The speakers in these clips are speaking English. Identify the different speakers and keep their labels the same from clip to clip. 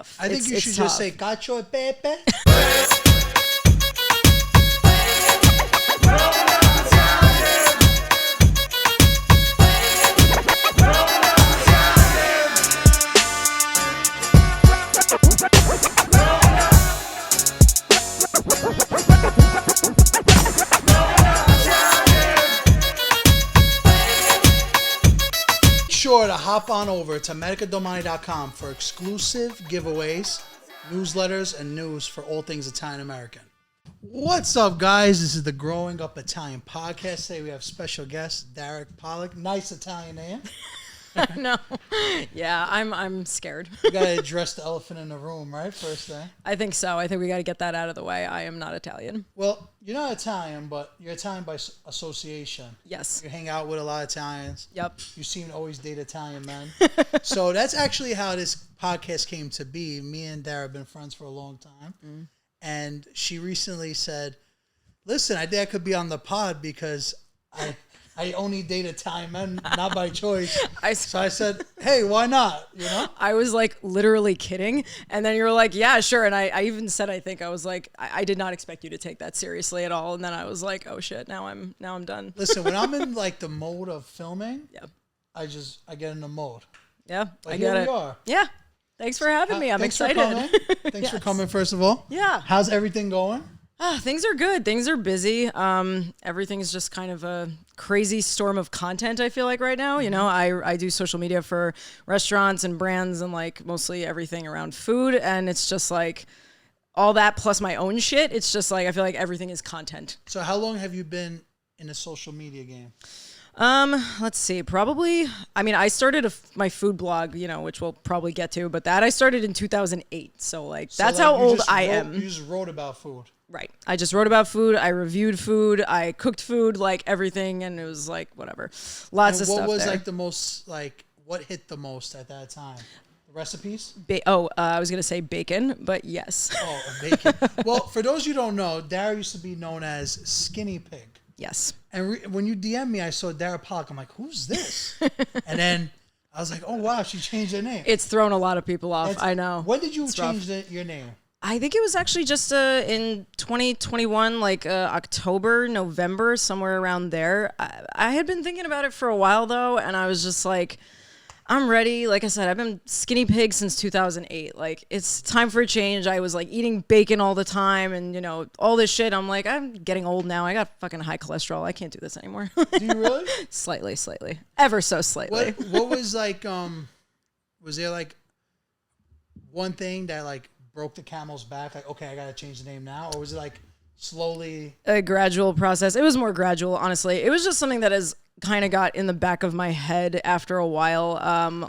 Speaker 1: tough.
Speaker 2: I think you should just say cacio e pepe. Sure to hop on over to medicadomani.com for exclusive giveaways, newsletters, and news for all things Italian American. What's up, guys? This is the Growing Up Italian podcast. Today we have special guest Dara Pollak. Nice Italian name.
Speaker 1: No. Yeah, I'm scared.
Speaker 2: You got to address the elephant in the room, right? First thing.
Speaker 1: I think so. I think we got to get that out of the way. I am not Italian.
Speaker 2: Well, you're not Italian, but you're Italian by association.
Speaker 1: Yes.
Speaker 2: You hang out with a lot of Italians.
Speaker 1: Yep.
Speaker 2: You seem to always date Italian men. So that's actually how this podcast came to be. Me and Dara have been friends for a long time. Mm. And she recently said, listen, I think I could be on the pod because I only date Italian men, not by choice. So I said, hey, why not? You know?
Speaker 1: I was like literally kidding. And then you were like, yeah, sure. And I even said, I was like, I did not expect you to take that seriously at all. And then I was like, oh shit, now I'm done.
Speaker 2: Listen, when I'm in like the mode of filming,
Speaker 1: yeah,
Speaker 2: I get in the mode.
Speaker 1: Yeah,
Speaker 2: Like,
Speaker 1: I get
Speaker 2: here
Speaker 1: it.
Speaker 2: we are.
Speaker 1: Yeah. Thanks for having me. I'm excited.
Speaker 2: Thanks for coming, first of all.
Speaker 1: Yeah.
Speaker 2: How's everything going?
Speaker 1: Things are good. Things are busy. Everything's just kind of a crazy storm of content, I feel like right now. You know, I do social media for restaurants and brands and like mostly everything around food. And it's just like all that plus my own shit. It's just like I feel like everything is content.
Speaker 2: So how long have you been in the social media game?
Speaker 1: Let's see, probably, I mean, I started my food blog, you know, which we'll probably get to, but that I started in 2008. So like, that's how old I am.
Speaker 2: You just wrote about food.
Speaker 1: Right. I just wrote about food. I reviewed food. I cooked food, like everything. And it was like, whatever. Lots of stuff.
Speaker 2: What was
Speaker 1: there.
Speaker 2: like the most, like, what hit the most at that time? The recipes?
Speaker 1: I was going to say bacon, but yes.
Speaker 2: Oh, bacon. Well, for those you don't know, Dara used to be known as Skinny Pig.
Speaker 1: Yes.
Speaker 2: And when you DM me, I saw Dara Pollak. I'm like, who's this? And then I was like, oh, wow, she changed her name.
Speaker 1: It's thrown a lot of people off. I know.
Speaker 2: When did you change your name?
Speaker 1: I think it was actually just in 2021, like October, November, somewhere around there. I had been thinking about it for a while, though, and I was just like, I'm ready. Like I said, I've been Skinny Pig since 2008. Like, it's time for a change. I was like eating bacon all the time and, you know, all this shit. I'm like, I'm getting old now. I got fucking high cholesterol. I can't do this anymore.
Speaker 2: Do you really?
Speaker 1: Slightly. Ever so slightly.
Speaker 2: What was like, was there like one thing that like broke the camel's back? Like, okay, I got to change the name now? Or was it like slowly?
Speaker 1: A gradual process. It was more gradual, honestly. It was just something that has kind of got in the back of my head after a while.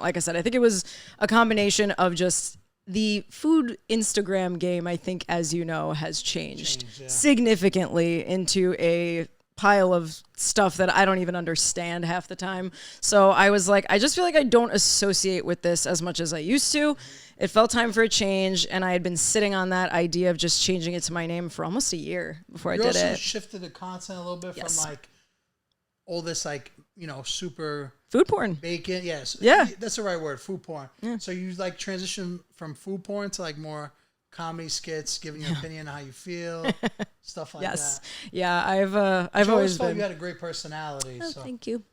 Speaker 1: Like I said, I think it was a combination of just the food Instagram game, I think, as you know, has changed significantly into a pile of stuff that I don't even understand half the time. So I was like, I just feel like I don't associate with this as much as I used to. It felt time for a change, and I had been sitting on that idea of just changing it to my name for almost a year before I did it.
Speaker 2: You also shifted the content a little bit from like all this like, you know, super
Speaker 1: food porn.
Speaker 2: Bacon, yes.
Speaker 1: Yeah.
Speaker 2: That's the right word, food porn.
Speaker 1: Yeah.
Speaker 2: So you like transition from food porn to like more comedy skits, giving your opinion on how you feel, stuff like that.
Speaker 1: Yeah, I've always
Speaker 2: thought
Speaker 1: been.
Speaker 2: you had a great personality.
Speaker 1: Oh,
Speaker 2: so.
Speaker 1: Thank you.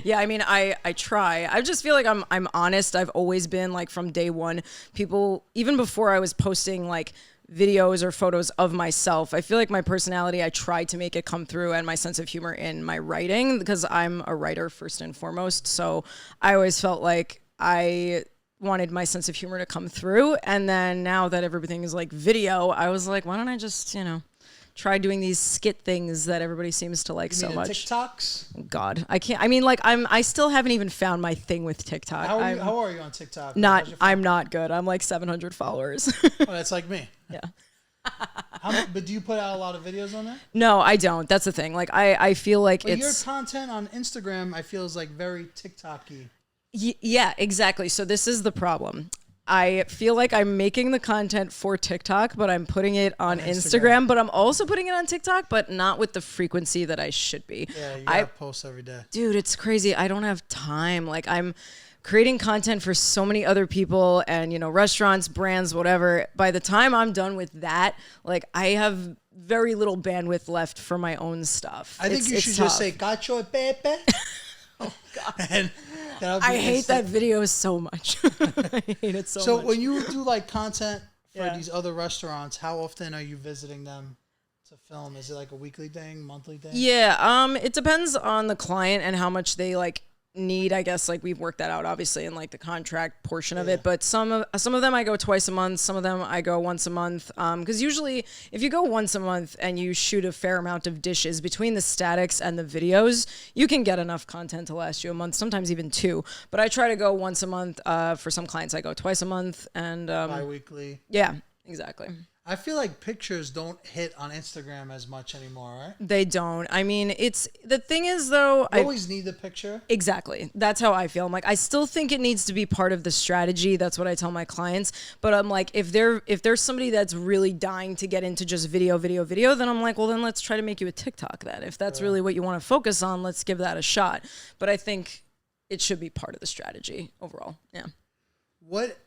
Speaker 1: Yeah, I mean, I try. I just feel like I'm honest. I've always been like from day one. People, even before I was posting like videos or photos of myself, I feel like my personality, I try to make it come through, and my sense of humor in my writing, because I'm a writer first and foremost. So I always felt like I wanted my sense of humor to come through. And then now that everything is like video, I was like, why don't I just, you know, try doing these skit things that everybody seems to like so much.
Speaker 2: TikToks?
Speaker 1: God, I can't. I mean, like I still haven't even found my thing with TikTok.
Speaker 2: How are you on TikTok?
Speaker 1: I'm not good. I'm like 700 followers.
Speaker 2: Oh, that's like me.
Speaker 1: Yeah.
Speaker 2: But do you put out a lot of videos on there?
Speaker 1: No, I don't. That's the thing. Like I feel like
Speaker 2: but your content on Instagram, I feel, is like very TikTok-y.
Speaker 1: Yeah, exactly. So this is the problem. I feel like I'm making the content for TikTok, but I'm putting it on Instagram, but I'm also putting it on TikTok, but not with the frequency that I should be.
Speaker 2: Yeah, you gotta post every day.
Speaker 1: Dude, it's crazy. I don't have time. Like, I'm creating content for so many other people and, you know, restaurants, brands, whatever. By the time I'm done with that, like I have very little bandwidth left for my own stuff.
Speaker 2: I think you should just say "Cacho e Pepe."
Speaker 1: Oh God.
Speaker 2: And
Speaker 1: I hate that video so much. I hate it so much.
Speaker 2: So when you do like content for
Speaker 1: Yeah.
Speaker 2: these other restaurants, how often are you visiting them to film? Is it like a weekly thing, monthly thing?
Speaker 1: Yeah, it depends on the client and how much they like need. I guess like we've worked that out obviously in like the contract portion of it. But some of them I go twice a month. Some of them I go once a month. Because usually if you go once a month and you shoot a fair amount of dishes between the statics and the videos, you can get enough content to last you a month. Sometimes even two. But I try to go once a month. For some clients I go twice a month and
Speaker 2: Bi-weekly.
Speaker 1: Yeah, exactly.
Speaker 2: I feel like pictures don't hit on Instagram as much anymore, right?
Speaker 1: They don't. I mean, it's the thing is though.
Speaker 2: You always need the picture.
Speaker 1: Exactly. That's how I feel. I'm like, I still think it needs to be part of the strategy. That's what I tell my clients. But I'm like, if there's somebody that's really dying to get into just video, then I'm like, well, then let's try to make you a TikTok then. If that's really what you want to focus on, let's give that a shot. But I think it should be part of the strategy overall. Yeah.
Speaker 2: What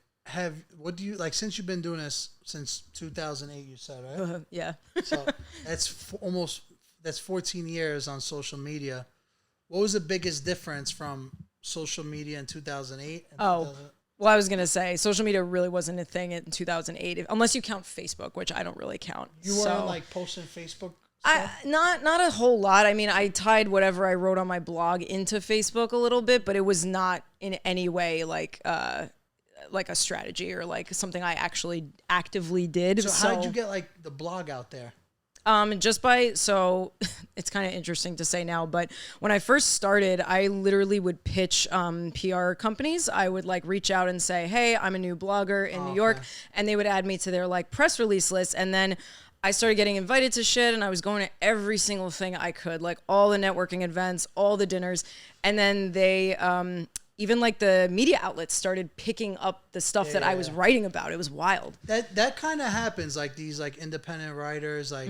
Speaker 2: do you like since you've been doing this since 2008? You said, right?
Speaker 1: Yeah.
Speaker 2: So that's that's 14 years on social media. What was the biggest difference from social media in 2008?
Speaker 1: Well, I was going to say social media really wasn't a thing in 2008, unless you count Facebook, which I don't really count.
Speaker 2: You weren't like posting Facebook stuff?
Speaker 1: Not a whole lot. I mean, I tied whatever I wrote on my blog into Facebook a little bit, but it was not in any way like a strategy or like something I actually actively did.
Speaker 2: So how did you get like the blog out there?
Speaker 1: So it's kind of interesting to say now, but when I first started, I literally would pitch PR companies. I would like reach out and say, hey, I'm a new blogger in New York. And they would add me to their like press release list. And then I started getting invited to shit and I was going to every single thing I could, like all the networking events, all the dinners. And then they, even like the media outlets started picking up the stuff that I was writing about. It was wild.
Speaker 2: That kind of happens. Like these like independent writers, like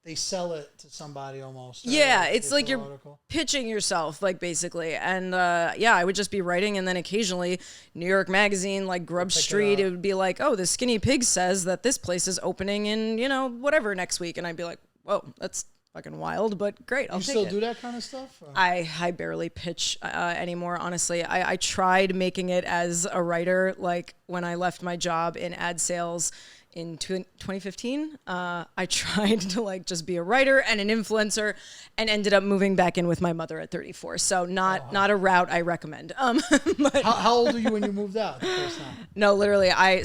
Speaker 2: they sell it to somebody almost. Right?
Speaker 1: Yeah, it's like you're
Speaker 2: article.
Speaker 1: pitching yourself, like basically. And I would just be writing, and then occasionally New York Magazine, like Grub Street, it would be like, oh, the Skinny Pig says that this place is opening in, you know, whatever next week. And I'd be like, whoa, that's fucking wild, but great. I'll take it.
Speaker 2: You still do that kind of stuff? Or?
Speaker 1: I barely pitch anymore, honestly. I tried making it as a writer, like when I left my job in ad sales in 2015. I tried to like just be a writer and an influencer and ended up moving back in with my mother at 34. So not a route I recommend. But
Speaker 2: how old were you when you moved out the first time?
Speaker 1: No, literally. I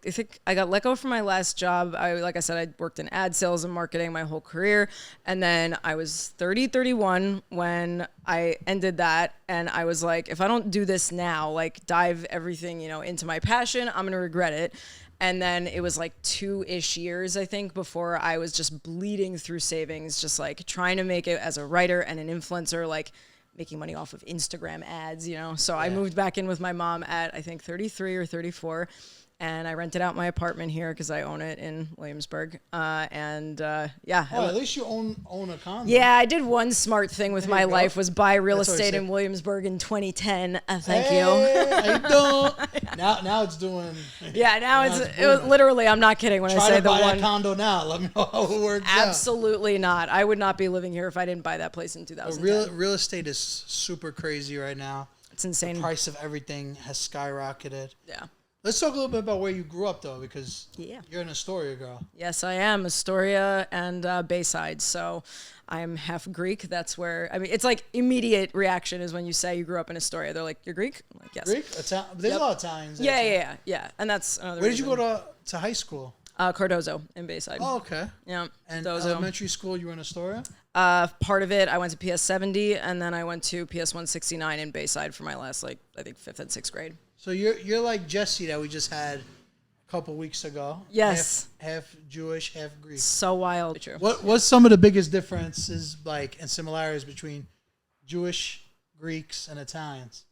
Speaker 1: think I got let go from my last job. Like I said, I worked in ad sales and marketing my whole career. And then I was 31 when I ended that. And I was like, if I don't do this now, like dive everything, you know, into my passion, I'm going to regret it. And then it was like 2-ish years, I think, before I was just bleeding through savings, just like trying to make it as a writer and an influencer, like making money off of Instagram ads, you know? So I moved back in with my mom at, I think, 33 or 34. And I rented out my apartment here because I own it in Williamsburg.
Speaker 2: At least you own a condo.
Speaker 1: Yeah, I did one smart thing with my life was buy real estate in Williamsburg in 2010. Thank you.
Speaker 2: How you doing? Now it's doing.
Speaker 1: Yeah, now it's literally. I'm not kidding when I say the one.
Speaker 2: Try to buy a condo now. Let me know how it works.
Speaker 1: Absolutely not. I would not be living here if I didn't buy that place in 2010.
Speaker 2: Real estate is super crazy right now.
Speaker 1: It's insane.
Speaker 2: The price of everything has skyrocketed.
Speaker 1: Yeah.
Speaker 2: Let's talk a little bit about where you grew up, though, because you're an Astoria girl.
Speaker 1: Yes, I am. Astoria and Bayside. So I'm half Greek. That's where, I mean, it's like immediate reaction is when you say you grew up in Astoria. They're like, you're Greek? I'm like, yes.
Speaker 2: Greek? There's a lot of Italians.
Speaker 1: Yeah. And that's another
Speaker 2: Where did you go to high school?
Speaker 1: Cardozo in Bayside.
Speaker 2: Oh, okay.
Speaker 1: Yeah.
Speaker 2: And
Speaker 1: Dozo.
Speaker 2: elementary school, you were in Astoria?
Speaker 1: Part of it, I went to PS 70, and then I went to PS 169 in Bayside for my last, like, I think 5th and 6th grade.
Speaker 2: So you're like Jesse that we just had a couple weeks ago.
Speaker 1: Yes.
Speaker 2: Half Jewish, half Greek.
Speaker 1: So wild. True.
Speaker 2: What's some of the biggest differences like and similarities between Jewish, Greeks, and Italians?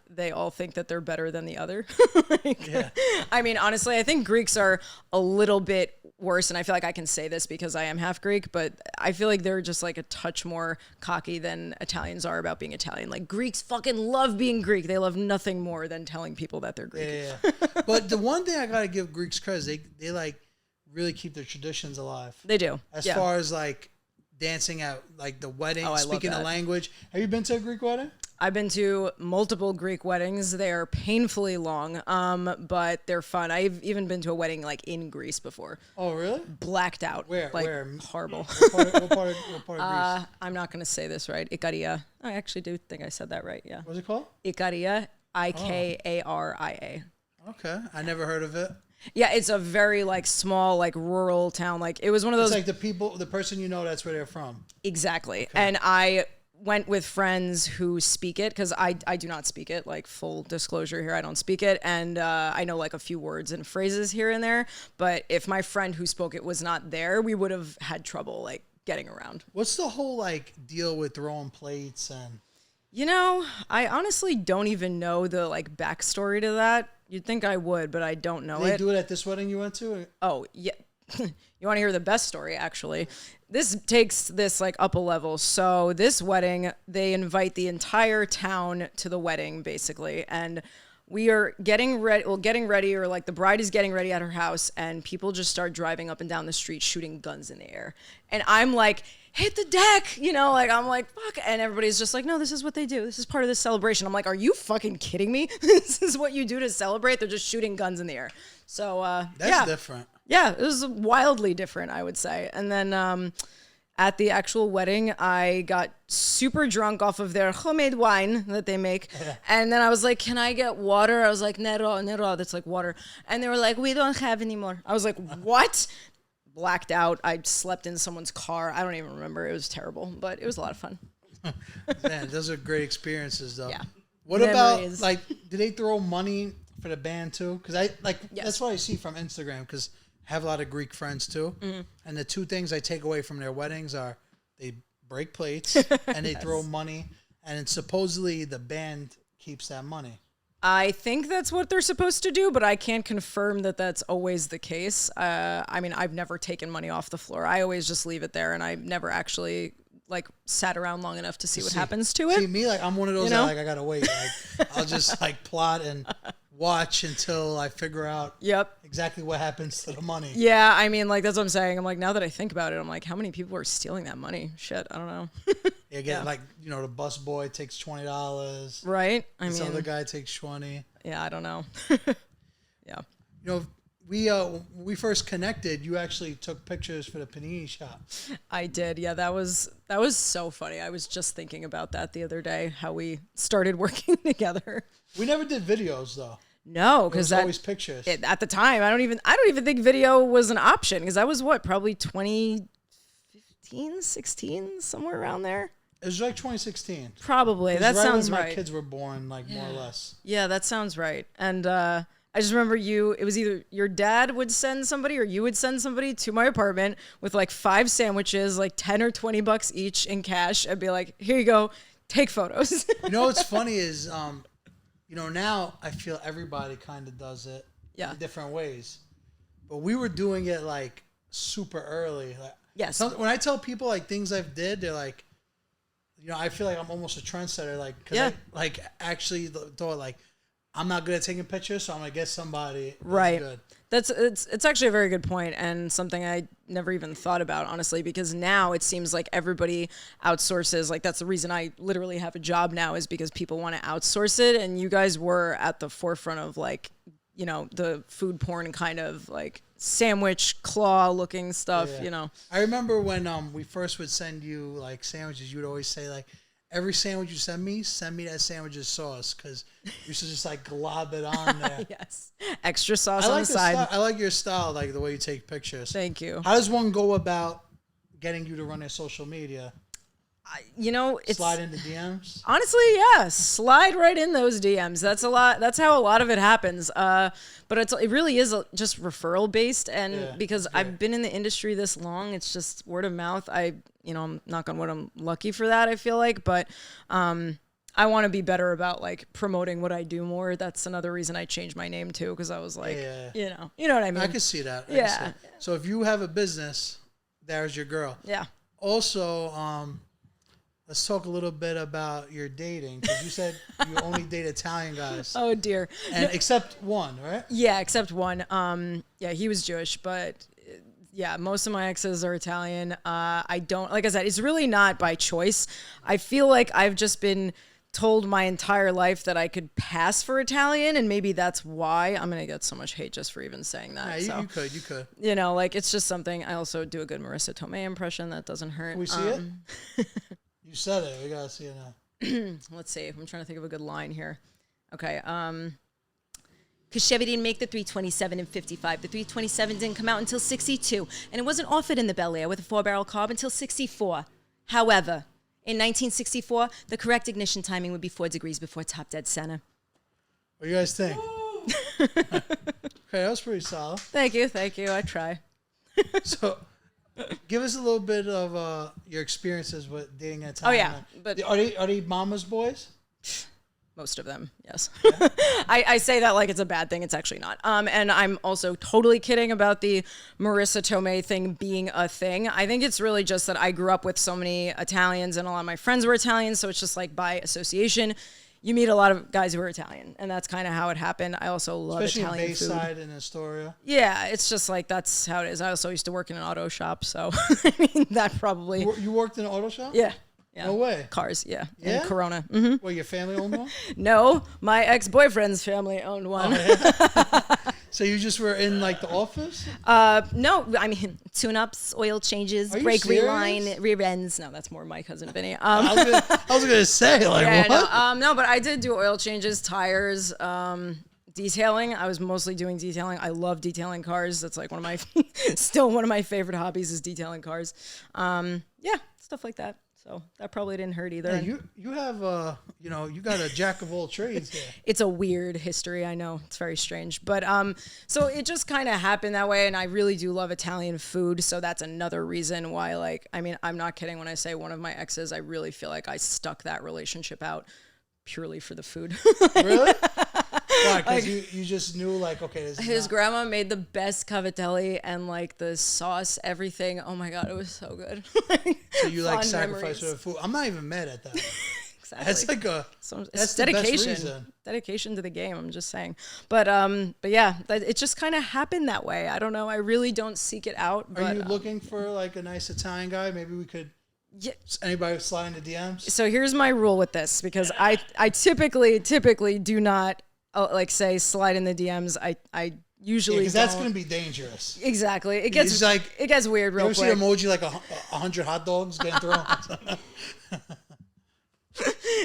Speaker 1: They all think that they're better than the other. I mean, honestly, I think Greeks are a little bit worse, and I feel like I can say this because I am half Greek, but I feel like they're just like a touch more cocky than Italians are about being Italian. Like Greeks fucking love being Greek. They love nothing more than telling people that they're Greek.
Speaker 2: Yeah. But the one thing I gotta give Greeks credit, they like really keep their traditions alive.
Speaker 1: They do.
Speaker 2: As far as like dancing at like the wedding, speaking the language. Have you been to a Greek wedding?
Speaker 1: I've been to multiple Greek weddings. They are painfully long, but they're fun. I've even been to a wedding like in Greece before.
Speaker 2: Oh, really?
Speaker 1: Blacked out.
Speaker 2: Where?
Speaker 1: Like,
Speaker 2: Where?
Speaker 1: Horrible.
Speaker 2: What part of Greece?
Speaker 1: I'm not going to say this right. Ikaria. I actually do think I said that right. Yeah.
Speaker 2: What's it called?
Speaker 1: Ikaria. Ikaria.
Speaker 2: Okay. I never heard of it.
Speaker 1: Yeah, it's a very like small, like rural town. Like it was one of those.
Speaker 2: It's like the person you know, that's where they're from.
Speaker 1: Exactly. Okay. And I went with friends who speak it because I do not speak it. Like full disclosure here, I don't speak it, and I know like a few words and phrases here and there. But if my friend who spoke it was not there, we would have had trouble like getting around.
Speaker 2: What's the whole like deal with throwing plates and?
Speaker 1: You know, I honestly don't even know the like backstory to that. You'd think I would, but I don't know it.
Speaker 2: They do it at this wedding you went to?
Speaker 1: Oh, yeah. You want to hear the best story, actually? This takes this like up a level. So this wedding, they invite the entire town to the wedding, basically. And we are getting ready, or like the bride is getting ready at her house, and people just start driving up and down the street shooting guns in the air. And I'm like, hit the deck, you know, like I'm like, fuck. And everybody's just like, no, this is what they do. This is part of the celebration. I'm like, are you fucking kidding me? This is what you do to celebrate? They're just shooting guns in the air. So,
Speaker 2: that's different.
Speaker 1: Yeah, it was wildly different, I would say. And then at the actual wedding, I got super drunk off of their homemade wine that they make. And then I was like, can I get water? I was like, nero, that's like water. And they were like, we don't have any more. I was like, what? Blacked out. I slept in someone's car. I don't even remember. It was terrible, but it was a lot of fun.
Speaker 2: Man, those are great experiences, though.
Speaker 1: Yeah.
Speaker 2: What
Speaker 1: Memories.
Speaker 2: about, like, do they throw money for the band, too? Because
Speaker 1: Yes.
Speaker 2: that's what I see from Instagram, because I have a lot of Greek friends, too. Mm-hmm. And the two things I take away from their weddings are they break plates and they throw money. And it's supposedly the band keeps that money.
Speaker 1: I think that's what they're supposed to do, but I can't confirm that that's always the case. I mean, I've never taken money off the floor. I always just leave it there, and I've never actually like sat around long enough to see what happens to it.
Speaker 2: See, me, like I'm one of those that like I gotta wait. Like I'll just like plot and watch until I figure out exactly what happens to the money.
Speaker 1: Yeah, I mean, like that's what I'm saying. I'm like, now that I think about it, I'm like, how many people are stealing that money? Shit, I don't know.
Speaker 2: Like, you know, the bus boy takes $20.
Speaker 1: Right. I mean,
Speaker 2: this other guy takes 20.
Speaker 1: Yeah, I don't know. Yeah.
Speaker 2: You know, when we first connected, you actually took pictures for the panini shop.
Speaker 1: I did. Yeah, that was so funny. I was just thinking about that the other day, how we started working together.
Speaker 2: We never did videos though.
Speaker 1: No, because
Speaker 2: always pictures.
Speaker 1: At the time, I don't even think video was an option, because that was probably 2015, 16, somewhere around there.
Speaker 2: It was like 2016.
Speaker 1: Probably. That sounds
Speaker 2: when
Speaker 1: right.
Speaker 2: My kids were born, like more or less.
Speaker 1: Yeah, that sounds right. And I just remember it was either your dad would send somebody or you would send somebody to my apartment with like 5 sandwiches, like 10 or $20 each in cash, and be like, here you go, take photos.
Speaker 2: You know what's funny is, you know, now I feel everybody kind of does it in different ways. But we were doing it like super early. Like,
Speaker 1: yes.
Speaker 2: When I tell people like things I've did, they're like, you know, I feel like I'm almost a trendsetter. Like, cause I like actually thought like, I'm not good at taking pictures, so I'm gonna get somebody
Speaker 1: right.
Speaker 2: good.
Speaker 1: It's actually a very good point, and something I never even thought about, honestly, because now it seems like everybody outsources. Like that's the reason I literally have a job now, is because people want to outsource it, and you guys were at the forefront of like, you know, the food porn kind of like sandwich claw looking stuff, you know.
Speaker 2: I remember when we first would send you like sandwiches, you would always say like, every sandwich you send me that sandwich's sauce, because you used to just like glob it on there.
Speaker 1: Yes. Extra sauce on the side.
Speaker 2: I like your style, like the way you take pictures.
Speaker 1: Thank you.
Speaker 2: How does one go about getting you to run their social media?
Speaker 1: You know, it's
Speaker 2: slide into DMs.
Speaker 1: Honestly, yeah, slide right in those DMs. That's how a lot of it happens. But it really is just referral based, and because I've been in the industry this long, it's just word of mouth. I'm knock on wood, I'm lucky for that, I feel like, but I want to be better about like promoting what I do more. That's another reason I changed my name too, because I was like, you know what I mean.
Speaker 2: I can see that.
Speaker 1: Yeah.
Speaker 2: So if you have a business, there's your girl.
Speaker 1: Yeah.
Speaker 2: Also, let's talk a little bit about your dating, because you said you only date Italian guys.
Speaker 1: Oh dear.
Speaker 2: And except one, right?
Speaker 1: Yeah, except one. Yeah, he was Jewish, but yeah, most of my exes are Italian. I don't, like I said, it's really not by choice. I feel like I've just been told my entire life that I could pass for Italian, and maybe that's why I'm gonna get so much hate just for even saying that.
Speaker 2: Yeah,
Speaker 1: so,
Speaker 2: you could.
Speaker 1: You know, like it's just something. I also do a good Marissa Tomei impression. That doesn't hurt.
Speaker 2: Can we see it? You said it. We gotta see it now.
Speaker 1: Let's see. I'm trying to think of a good line here. Okay. Because Chevy didn't make the 327 in 55. The 327 didn't come out until 62, and it wasn't offered in the Bel Air with a 4-barrel carb until 64. However, in 1964, the correct ignition timing would be 4 degrees before top dead center.
Speaker 2: What do you guys think? Okay, that was pretty solid.
Speaker 1: Thank you. I try.
Speaker 2: So, give us a little bit of your experiences with dating an Italian.
Speaker 1: Oh yeah, but
Speaker 2: are they mama's boys?
Speaker 1: most of them, yes. Yeah. I say that like it's a bad thing. It's actually not. And I'm also totally kidding about the Marissa Tomei thing being a thing. I think it's really just that I grew up with so many Italians, and a lot of my friends were Italian, so it's just like by association, you meet a lot of guys who are Italian, and that's kind of how it happened. I also love Italian food.
Speaker 2: Especially Bayside in Astoria.
Speaker 1: Yeah, it's just like that's how it is. I also used to work in an auto shop, so I mean that probably.
Speaker 2: You worked in an auto shop?
Speaker 1: Yeah. Yeah.
Speaker 2: No way.
Speaker 1: Cars, yeah.
Speaker 2: Yeah?
Speaker 1: In Corona. Mm-hmm.
Speaker 2: Well, your family owned one?
Speaker 1: No, my ex-boyfriend's family owned one.
Speaker 2: Oh, yeah. So you just were in like the office?
Speaker 1: No, I mean tune-ups, oil changes, brake reline, rear ends. No, that's more my cousin Vinny.
Speaker 2: I was gonna say like
Speaker 1: yeah,
Speaker 2: what?
Speaker 1: No, but I did do oil changes, tires, detailing. I was mostly doing detailing. I love detailing cars. That's like one of my still one of my favorite hobbies is detailing cars. Yeah, stuff like that. So that probably didn't hurt either.
Speaker 2: Yeah, you have you got a jack of all trades here.
Speaker 1: It's a weird history, I know. It's very strange. But so it just kind of happened that way, and I really do love Italian food, so that's another reason why, like, I mean, I'm not kidding when I say one of my exes, I really feel like I stuck that relationship out purely for the food.
Speaker 2: Really? Why? Because you just knew, like, okay, this is
Speaker 1: his grandma made the best cavatelli, and like the sauce, everything. Oh my god, it was so good.
Speaker 2: So you like sacrifice for the food. I'm not even mad at that.
Speaker 1: Exactly.
Speaker 2: That's like
Speaker 1: it's dedication. Dedication to the game. I'm just saying. But yeah, it just kind of happened that way. I don't know. I really don't seek it out. But,
Speaker 2: are you looking for like a nice Italian guy? Maybe we could. Yeah. Anybody slide into DMs?
Speaker 1: So here's my rule with this, because I typically do not like say slide in the DMs. I usually
Speaker 2: because that's gonna be dangerous.
Speaker 1: Exactly. It gets like it gets weird real quick.
Speaker 2: You ever see emoji like 100 hot dogs getting thrown?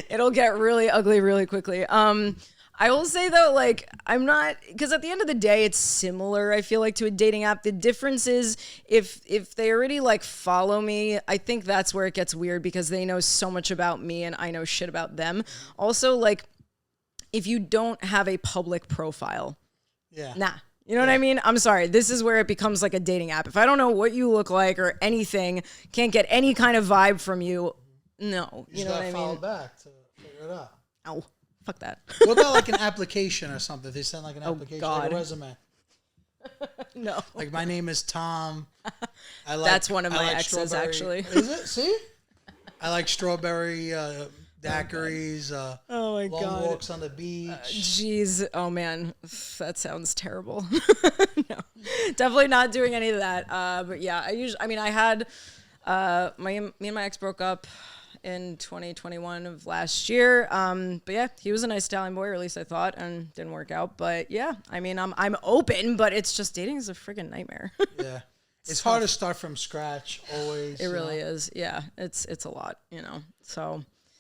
Speaker 1: It'll get really ugly really quickly. I will say though, like, I'm not, because at the end of the day, it's similar, I feel like, to a dating app. The difference is if they already like follow me, I think that's where it gets weird, because they know so much about me and I know shit about them. Also, like, if you don't have a public profile, nah. You know what I mean? I'm sorry. This is where it becomes like a dating app. If I don't know what you look like or anything, can't get any kind of vibe from you, no. You know what I mean?
Speaker 2: Follow back to figure it out.
Speaker 1: Ow. Fuck that.
Speaker 2: What about like an application or something? They send like an application, like a resume.
Speaker 1: No.
Speaker 2: Like, my name is Tom.
Speaker 1: That's one of my exes, actually.
Speaker 2: Is it? See? I like strawberry daiquiris.
Speaker 1: Oh my
Speaker 2: long
Speaker 1: god.
Speaker 2: walks on the beach.
Speaker 1: Jeez. Oh man, that sounds terrible. No, definitely not doing any of that. But yeah, I had me and my ex broke up in 2021 of last year. But yeah, he was a nice Italian boy, or at least I thought, and didn't work out. But yeah, I mean, I'm open, but it's just dating is a friggin' nightmare.
Speaker 2: Yeah. It's hard to start from scratch always.
Speaker 1: It really is. Yeah. It's a lot,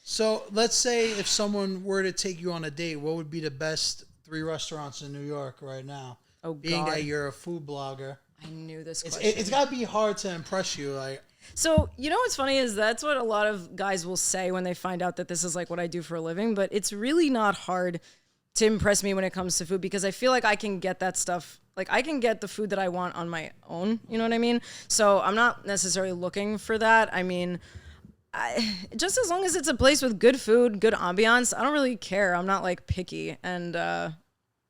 Speaker 2: So let's say if someone were to take you on a date, what would be the best 3 restaurants in New York right now?
Speaker 1: Oh,
Speaker 2: Being
Speaker 1: God.
Speaker 2: that you're a food blogger.
Speaker 1: I knew this question.
Speaker 2: It's got to be hard to impress you. Like,
Speaker 1: so, what's funny is that's what a lot of guys will say when they find out that this is like what I do for a living, but it's really not hard to impress me when it comes to food, because I feel like I can get that stuff. Like, I can get the food that I want on my own. You know what I mean? So I'm not necessarily looking for that. I mean, Just as long as it's a place with good food, good ambiance, I don't really care. I'm not like picky. And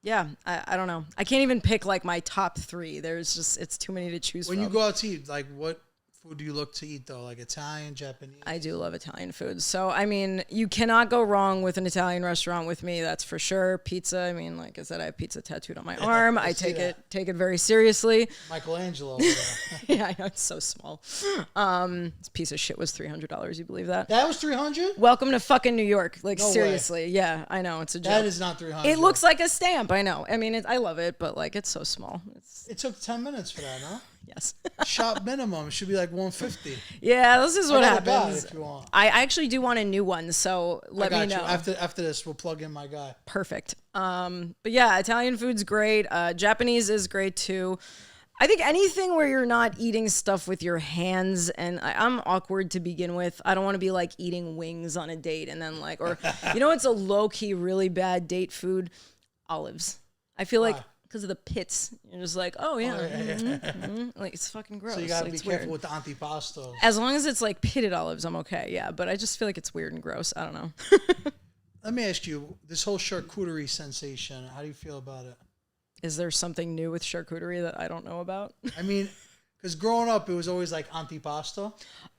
Speaker 1: yeah, I don't know. I can't even pick like my top 3. There's just, it's too many to choose
Speaker 2: When
Speaker 1: from.
Speaker 2: you go out to eat, like what food do you look to eat though? Like Italian, Japanese?
Speaker 1: I do love Italian food. So, I mean, you cannot go wrong with an Italian restaurant with me. That's for sure. Pizza. I mean, like I said, I have pizza tattooed on my arm. I take it very seriously.
Speaker 2: Michelangelo over there.
Speaker 1: Yeah, I know. It's so small. This piece of shit was $300. You believe that?
Speaker 2: That was 300?
Speaker 1: Welcome to fucking New York. Like,
Speaker 2: No
Speaker 1: seriously. Way. Yeah, I know. It's a joke.
Speaker 2: That is not 300.
Speaker 1: It looks like a stamp. I know. I mean, I love it, but like, it's so small.
Speaker 2: It took 10 minutes for that, huh?
Speaker 1: Yes.
Speaker 2: Shop minimum. It should be like 150.
Speaker 1: Yeah, this is what happens.
Speaker 2: If you want.
Speaker 1: I actually do want a new one, so let me know.
Speaker 2: After this, we'll plug in my guy.
Speaker 1: Perfect. But yeah, Italian food's great. Japanese is great too. I think anything where you're not eating stuff with your hands, and I'm awkward to begin with. I don't want to be like eating wings on a date and then like, or you know, it's a low key really bad date food. Olives. I feel like. Because of the pits. You're just like, oh, yeah. Like, it's fucking gross.
Speaker 2: So you got to
Speaker 1: like,
Speaker 2: be careful with the antipasto.
Speaker 1: As long as it's like pitted olives, I'm okay. Yeah, but I just feel like it's weird and gross. I don't know.
Speaker 2: Let me ask you, this whole charcuterie sensation, how do you feel about it?
Speaker 1: Is there something new with charcuterie that I don't know about?
Speaker 2: I mean, because growing up, it was always like antipasto.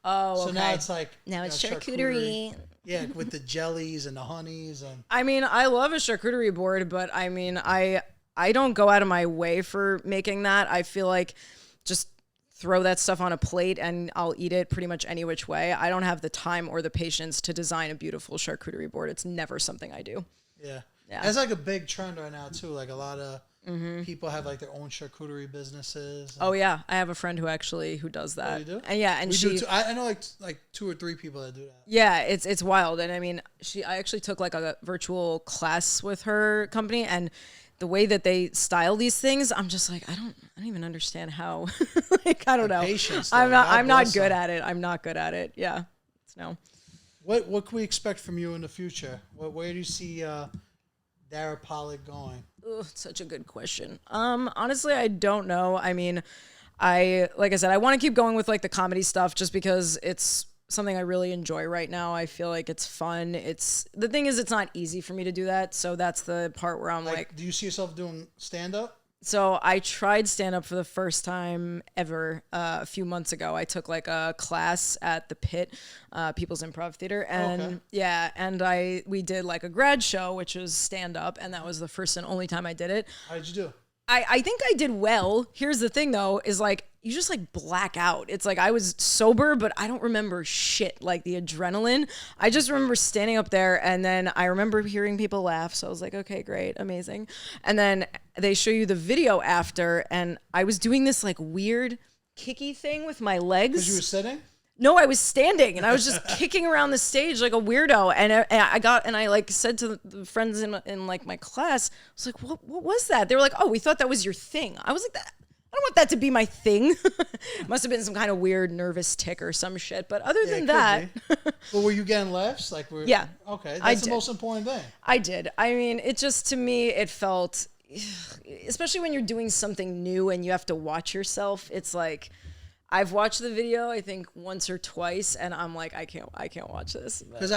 Speaker 1: Oh,
Speaker 2: so
Speaker 1: okay.
Speaker 2: now it's like...
Speaker 1: Now it's charcuterie.
Speaker 2: Yeah, with the jellies and the honeys. And
Speaker 1: I mean, I love a charcuterie board, but I mean, I don't go out of my way for making that. I feel like just throw that stuff on a plate and I'll eat it pretty much any which way. I don't have the time or the patience to design a beautiful charcuterie board. It's never something I do.
Speaker 2: Yeah. It's like a big trend right now too. Like a lot of people have like their own charcuterie businesses.
Speaker 1: Oh yeah, I have a friend who does that.
Speaker 2: Oh, you do?
Speaker 1: And yeah, and
Speaker 2: we
Speaker 1: she
Speaker 2: do too. I know like 2 or 3 people that do that.
Speaker 1: Yeah, it's wild. And I mean, I actually took like a virtual class with her company, and the way that they style these things, I'm just like, I don't even understand how. Like, I don't know.
Speaker 2: Patience,
Speaker 1: I'm not good at it. I'm not good at it. Yeah. No.
Speaker 2: What can we expect from you in the future? Where do you see Dara Pollak going?
Speaker 1: Ugh, such a good question. Honestly, I don't know. I mean, like I said, I want to keep going with like the comedy stuff just because it's something I really enjoy right now. I feel like it's fun. The thing is, it's not easy for me to do that. So that's the part where I'm like,
Speaker 2: do you see yourself doing stand-up?
Speaker 1: So I tried stand-up for the first time ever a few months ago. I took like a class at the Pit, People's Improv Theater. And and we did like a grad show, which was stand-up. And that was the first and only time I did it.
Speaker 2: How did you do?
Speaker 1: I think I did well. Here's the thing though, is like, you just like black out. It's like I was sober, but I don't remember shit, like the adrenaline. I just remember standing up there, and then I remember hearing people laugh. So I was like, okay, great, amazing. And then they show you the video after, and I was doing this like weird kicky thing with my legs.
Speaker 2: Because you were sitting?
Speaker 1: No, I was standing, and I was just kicking around the stage like a weirdo. And I like said to the friends in like my class, I was like, what was that? They were like, oh, we thought that was your thing. I was like, I don't want that to be my thing. Must have been some kind of weird nervous tick or some shit. But other than that.
Speaker 2: But were you getting laughs?
Speaker 1: Yeah.
Speaker 2: Okay. That's the most important thing.
Speaker 1: I did. I mean, it just, to me, it felt, especially when you're doing something new and you have to watch yourself. It's like, I've watched the video, I think once or twice, and I'm like, I can't watch this.
Speaker 2: Because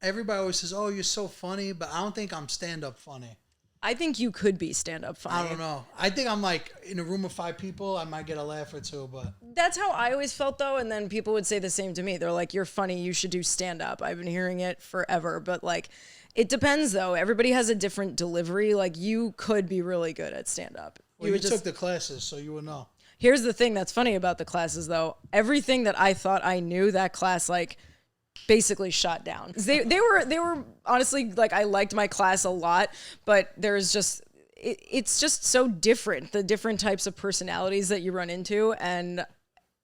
Speaker 2: everybody always says, oh, you're so funny, but I don't think I'm stand-up funny.
Speaker 1: I think you could be stand-up funny.
Speaker 2: I don't know. I think I'm like, in a room of 5 people, I might get a laugh or 2, but...
Speaker 1: That's how I always felt, though, and then people would say the same to me. They're like, you're funny, you should do stand-up. I've been hearing it forever, but like, it depends, though. Everybody has a different delivery. Like, you could be really good at stand-up.
Speaker 2: Well, you took the classes, so you would know.
Speaker 1: Here's the thing that's funny about the classes, though. Everything that I thought I knew, that class, like, basically shot down. They were honestly, like, I liked my class a lot, but there's just, it's just so different, the different types of personalities that you run into, and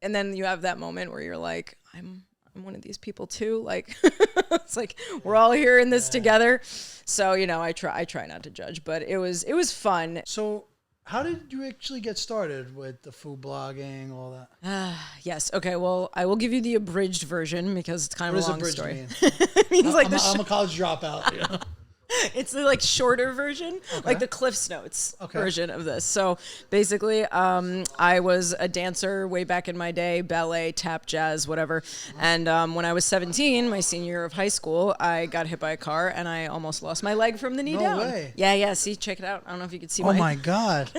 Speaker 1: then you have that moment where you're like, I'm one of these people too. Like, it's like we're all here in this together. So, you know, I try not to judge, but it was fun.
Speaker 2: So how did you actually get started with the food blogging, all that?
Speaker 1: Yes. Okay. Well, I will give you the abridged version because it's kind of a long story.
Speaker 2: Mean?
Speaker 1: It means like
Speaker 2: I'm a college dropout. You know?
Speaker 1: It's the like shorter version, like the Cliff's Notes version of this. So basically, I was a dancer way back in my day, ballet, tap, jazz, whatever. And when I was 17, my senior year of high school, I got hit by a car and I almost lost my leg from the knee down.
Speaker 2: No way.
Speaker 1: Yeah. See, check it out. I don't know if you can see
Speaker 2: Oh my God.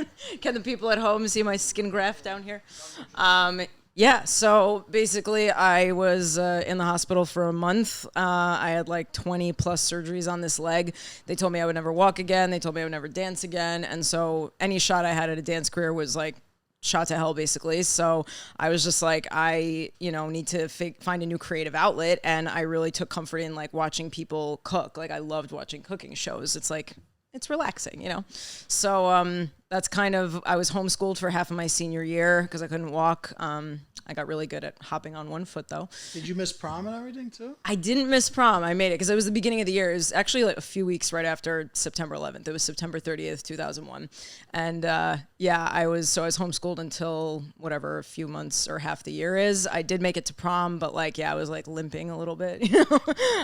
Speaker 1: Can the people at home see my skin graft down here? Yeah, so basically I was in the hospital for a month. I had like 20 plus surgeries on this leg. They told me I would never walk again. They told me I would never dance again. And so any shot I had at a dance career was like shot to hell, basically. So I was just like, I, need to find a new creative outlet. And I really took comfort in like watching people cook. Like I loved watching cooking shows. It's like, it's relaxing, So that's kind of, I was homeschooled for half of my senior year because I couldn't walk. I got really good at hopping on one foot, though.
Speaker 2: Did you miss prom and everything, too?
Speaker 1: I didn't miss prom. I made it because it was the beginning of the year. It was actually like a few weeks right after September 11th. It was September 30th, 2001. And I was homeschooled until whatever a few months or half the year is. I did make it to prom, but I was like limping a little bit,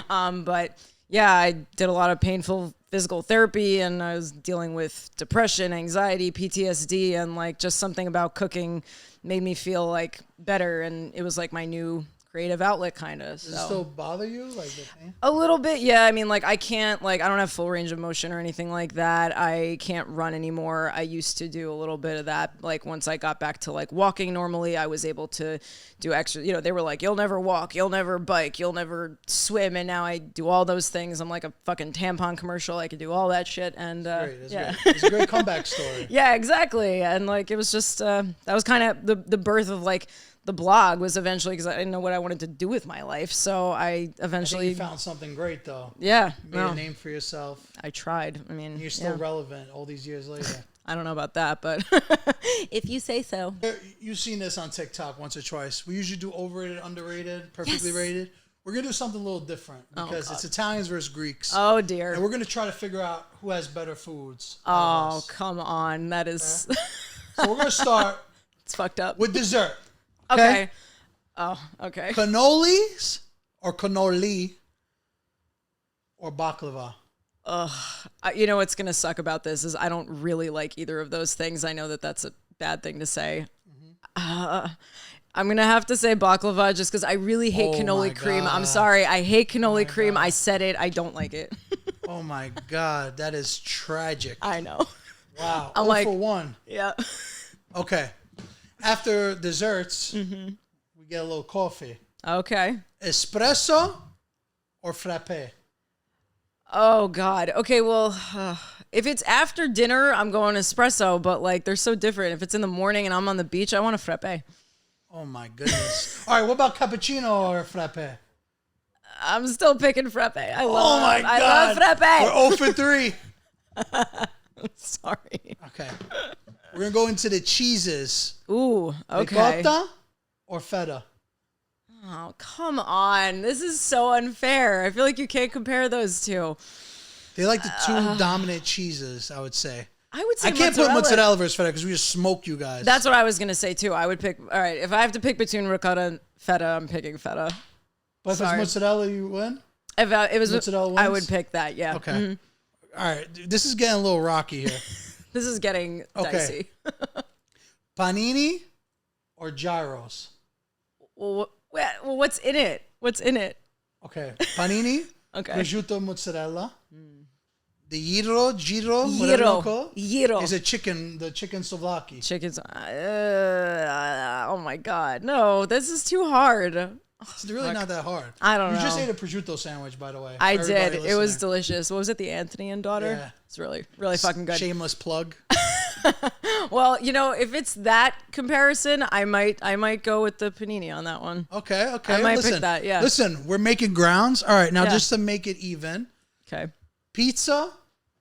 Speaker 1: But yeah, I did a lot of painful physical therapy and I was dealing with depression, anxiety, PTSD, and like just something about cooking made me feel like better. And it was like my new creative outlet kind of.
Speaker 2: Does it still bother you? Like the pain?
Speaker 1: A little bit, yeah. I mean, like I can't, I don't have full range of motion or anything like that. I can't run anymore. I used to do a little bit of that. Like once I got back to like walking normally, I was able to do extra, they were like, you'll never walk, you'll never bike, you'll never swim. And now I do all those things. I'm like a fucking tampon commercial. I could do all that shit. And
Speaker 2: That's
Speaker 1: yeah.
Speaker 2: great. It's a great comeback story.
Speaker 1: Yeah, exactly. And like, it was just, that was kind of the birth of like, the blog was eventually because I didn't know what I wanted to do with my life. So I eventually
Speaker 2: you found something great though.
Speaker 1: Yeah.
Speaker 2: You made a name for yourself.
Speaker 1: I tried. I mean,
Speaker 2: and you're still relevant all these years later.
Speaker 1: I don't know about that, but if you say so.
Speaker 2: You've seen this on TikTok once or twice. We usually do overrated, underrated, perfectly rated. We're going to do something a little different because it's Italians versus Greeks.
Speaker 1: Oh, dear.
Speaker 2: And we're going to try to figure out who has better foods.
Speaker 1: Oh, come on. That is...
Speaker 2: Okay? So we're going to start...
Speaker 1: It's fucked up.
Speaker 2: With dessert.
Speaker 1: Okay. Oh, okay.
Speaker 2: Cannolis or cannoli or baklava?
Speaker 1: You know what's going to suck about this is I don't really like either of those things. I know that that's a bad thing to say. I'm going to have to say baklava just because I really hate cannoli cream. I'm sorry. I hate cannoli cream. I said it. I don't like it.
Speaker 2: Oh, my God. That is tragic.
Speaker 1: I know.
Speaker 2: Wow.
Speaker 1: I'm like,
Speaker 2: for 1.
Speaker 1: Yeah.
Speaker 2: Okay. After desserts, we get a little coffee.
Speaker 1: Okay.
Speaker 2: Espresso or frappe?
Speaker 1: Oh, God. Okay, well, if it's after dinner, I'm going espresso, but like they're so different. If it's in the morning and I'm on the beach, I want a frappe.
Speaker 2: Oh, my goodness. All right, what about cappuccino or frappe?
Speaker 1: I'm still picking frappe. I
Speaker 2: God.
Speaker 1: love frappe.
Speaker 2: We're 0 for 3.
Speaker 1: I'm sorry.
Speaker 2: Okay. We're going to go into the cheeses.
Speaker 1: Ooh, okay.
Speaker 2: Ricotta or feta?
Speaker 1: Oh, come on. This is so unfair. I feel like you can't compare those two.
Speaker 2: They're like the two dominant cheeses, I would say.
Speaker 1: I would say
Speaker 2: I can't put mozzarella versus feta because we just smoke you guys.
Speaker 1: That's what I was going to say, too. I would pick... All right, if I have to pick between ricotta and feta, I'm picking feta.
Speaker 2: But if it's mozzarella, you win?
Speaker 1: If it was
Speaker 2: mozzarella wins?
Speaker 1: I would pick that, yeah.
Speaker 2: Okay.
Speaker 1: Mm-hmm.
Speaker 2: All right. This is getting a little rocky here.
Speaker 1: This is getting dicey.
Speaker 2: Panini or gyros?
Speaker 1: Well, what's in it? What's in it?
Speaker 2: Okay. Panini.
Speaker 1: Okay.
Speaker 2: Prosciutto mozzarella. The gyro, whatever you call it,
Speaker 1: gyro
Speaker 2: is the chicken souvlaki.
Speaker 1: Chickens. Oh my God. No, this is too hard.
Speaker 2: It's really not that hard.
Speaker 1: I don't know.
Speaker 2: You just ate a prosciutto sandwich, by the way.
Speaker 1: I did. It was delicious. What was it? The Anthony and Daughter?
Speaker 2: Yeah.
Speaker 1: It's really, really fucking good.
Speaker 2: Shameless plug.
Speaker 1: Well, if it's that comparison, I might go with the panini on that one.
Speaker 2: Okay.
Speaker 1: I might pick that, yeah.
Speaker 2: Listen, we're making grounds. All right, now just to make it even.
Speaker 1: Okay.
Speaker 2: Pizza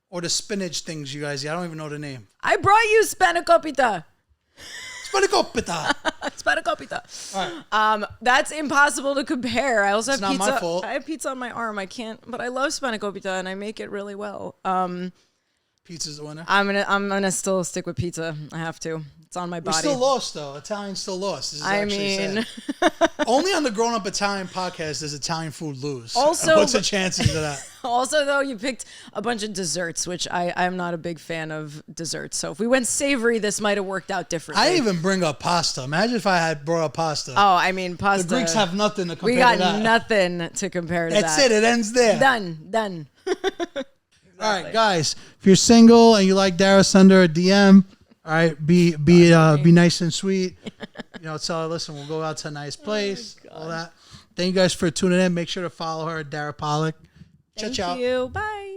Speaker 2: or the spinach things you guys eat? I don't even know the name.
Speaker 1: I brought you spanakopita.
Speaker 2: Spanakopita.
Speaker 1: Spanakopita.
Speaker 2: All right.
Speaker 1: That's impossible to compare. I also have pizza.
Speaker 2: Not my fault.
Speaker 1: I have pizza on my arm. I can't, but I love spanakopita and I make it really well.
Speaker 2: Pizza's the winner.
Speaker 1: I'm gonna still stick with pizza. I have to. It's on my
Speaker 2: We
Speaker 1: body.
Speaker 2: still lost, though. Italian still lost. This is
Speaker 1: I
Speaker 2: actually
Speaker 1: mean,
Speaker 2: sad. Only on the Grown Up Italian podcast does Italian food lose.
Speaker 1: Also-
Speaker 2: what's the chances of that?
Speaker 1: also though, you picked a bunch of desserts, which I'm not a big fan of desserts. So if we went savory, this might have worked out differently.
Speaker 2: I didn't even bring up pasta. Imagine if I had brought up pasta.
Speaker 1: Oh, I mean, pasta.
Speaker 2: The Greeks have nothing to compare
Speaker 1: We got
Speaker 2: to that.
Speaker 1: nothing to compare to
Speaker 2: That's
Speaker 1: that.
Speaker 2: it. It ends there.
Speaker 1: Done.
Speaker 2: All right, guys. If you're single and you like Dara, send her a DM. All right, be nice and sweet. You know, tell her, listen, we'll go out to a nice place. All that. Thank you guys for tuning in. Make sure to follow her, Dara Pollak.
Speaker 1: Thank
Speaker 2: Ciao.
Speaker 1: you. Bye.